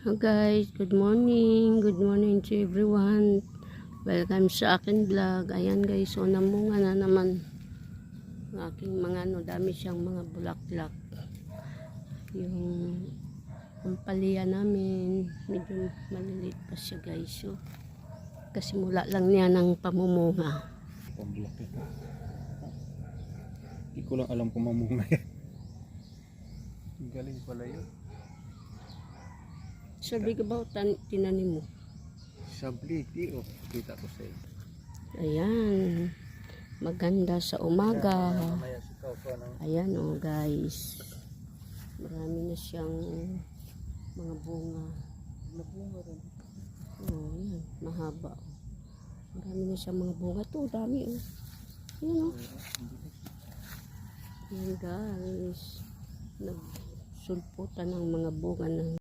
Hi guys, good morning. Good morning to everyone. Welcome sa akin vlog. Ayan guys, so namunga na naman ang aking mga dami siyang mga bulaklak. Yung ampalaya namin, medyo maliliit pa siya guys. So, kasi mula lang niya ng pamumunga. Pambulaklak. Hindi ko lang alam kung mamunga yan. Galing pala yun. Sabi ka ba tinanim mo? Sabliti, oh. Kita ko sa'yo. Ayan. Maganda sa umaga. Mamaya si Coco ng... Ayan oh guys. Marami na siyang mga bunga. Bunga rin. Oh, yan. Mahaba. Marami na siyang mga bunga. Ito, dami oh. Ayan oh. Ayan guys. Nagsulputan ng mga bunga ng